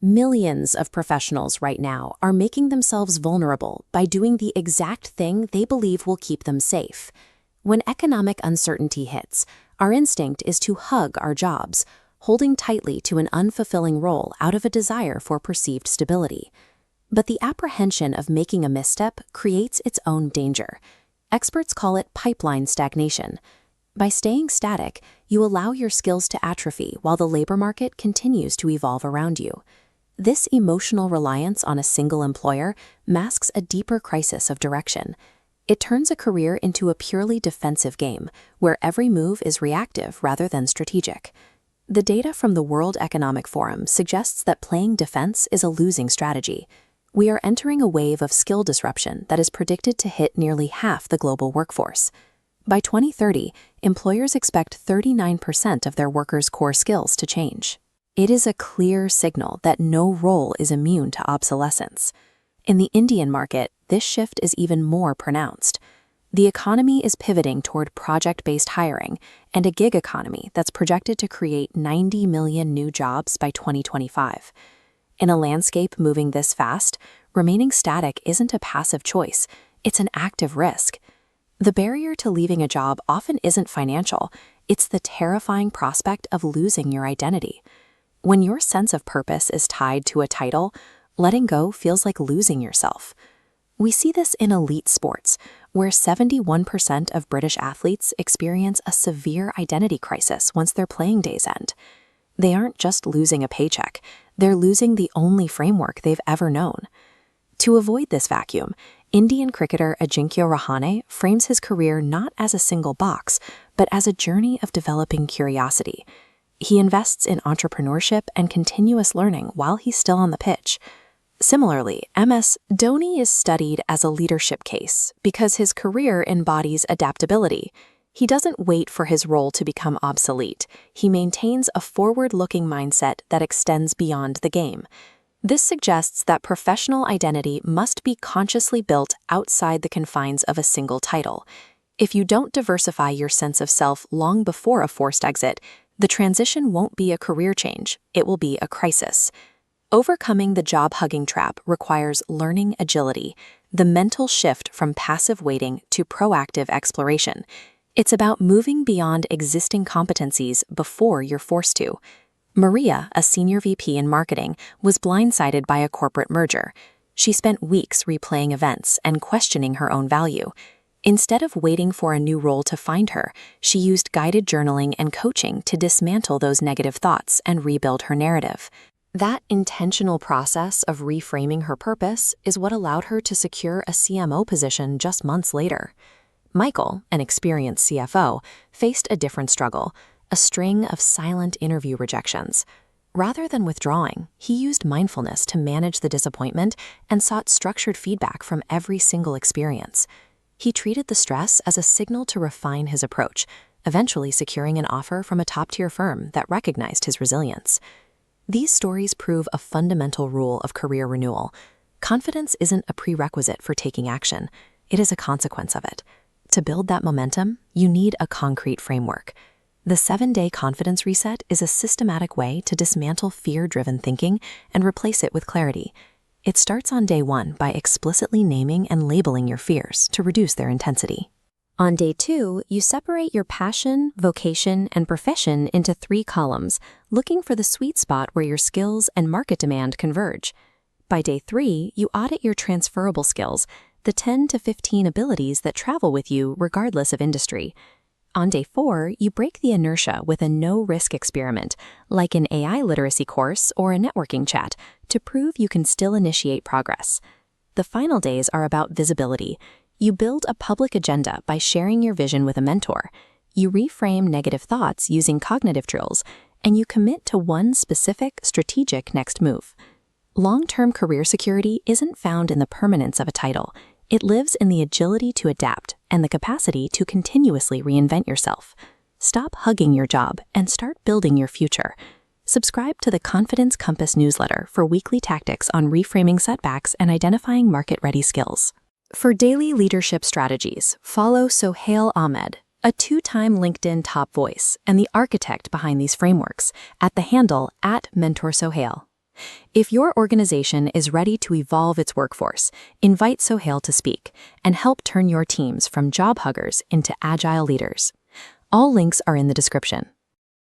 Millions of professionals right now are making themselves vulnerable by doing the exact thing they believe will keep them safe. When economic uncertainty hits, our instinct is to hug our jobs, holding tightly to an unfulfilling role out of a desire for perceived stability. But the apprehension of making a misstep creates its own danger. Experts call it pipeline stagnation. By staying static, you allow your skills to atrophy while the labor market continues to evolve around you. This emotional reliance on a single employer masks a deeper crisis of direction. It turns a career into a purely defensive game, where every move is reactive rather than strategic. The data from the World Economic Forum suggests that playing defense is a losing strategy. We are entering a wave of skill disruption that is predicted to hit nearly half the global workforce. By 2030, employers expect 39% of their workers' core skills to change. It is a clear signal that no role is immune to obsolescence. In the Indian market, this shift is even more pronounced. The economy is pivoting toward project-based hiring and a gig economy that's projected to create 90 million new jobs by 2025. In a landscape moving this fast, remaining static isn't a passive choice, it's an active risk. The barrier to leaving a job often isn't financial, it's the terrifying prospect of losing your identity. When your sense of purpose is tied to a title, letting go feels like losing yourself. We see this in elite sports, where 71% of British athletes experience a severe identity crisis once their playing days end. They aren't just losing a paycheck, they're losing the only framework they've ever known. To avoid this vacuum, Indian cricketer 𝗀𝗫𝗄𝗃 frames his career not as a single box, but as a journey of developing curiosity. He invests in entrepreneurship and continuous learning while he's still on the pitch. Similarly, MS Dhoni is studied as a leadership case because his career embodies adaptability. He doesn't wait for his role to become obsolete. He maintains a forward-looking mindset that extends beyond the game. This suggests that professional identity must be consciously built outside the confines of a single title. If you don't diversify your sense of self long before a forced exit, the transition won't be a career change, it will be a crisis. Overcoming the job-hugging trap requires learning agility, the mental shift from passive waiting to proactive exploration. It's about moving beyond existing competencies before you're forced to. Maria, a senior VP in marketing, was blindsided by a corporate merger. She spent weeks replaying events and questioning her own value. Instead of waiting for a new role to find her, she used guided journaling and coaching to dismantle those negative thoughts and rebuild her narrative. That intentional process of reframing her purpose is what allowed her to secure a CMO position just months later. Michael, an experienced CFO, faced a different struggle, a string of silent interview rejections. Rather than withdrawing, he used mindfulness to manage the disappointment and sought structured feedback from every single experience. He treated the stress as a signal to refine his approach, eventually securing an offer from a top-tier firm that recognized his resilience. These stories prove a fundamental rule of career renewal. Confidence isn't a prerequisite for taking action, it is a consequence of it. To build that momentum, you need a concrete framework. The 7-day confidence reset is a systematic way to dismantle fear-driven thinking and replace it with clarity. It starts on day 1 by explicitly naming and labeling your fears to reduce their intensity. On day 2, you separate your passion, vocation, and profession into 3 columns, looking for the sweet spot where your skills and market demand converge. By day 3, you audit your transferable skills, the 10 to 15 abilities that travel with you regardless of industry. On day 4, you break the inertia with a no-risk experiment, like an AI literacy course or a networking chat, to prove you can still initiate progress. The final days are about visibility. You build a public agenda by sharing your vision with a mentor. You reframe negative thoughts using cognitive drills, and you commit to one specific, strategic next move. Long-term career security isn't found in the permanence of a title. It lives in the agility to adapt and the capacity to continuously reinvent yourself. Stop hugging your job and start building your future. Subscribe to the Confidence Compass newsletter for weekly tactics on reframing setbacks and identifying market-ready skills. For daily leadership strategies, follow Sohail Ahmed, a 2-time LinkedIn top voice and the architect behind these frameworks, at the handle @MentorSohail. If your organization is ready to evolve its workforce, invite Sohail to speak and help turn your teams from job huggers into agile leaders. All links are in the description.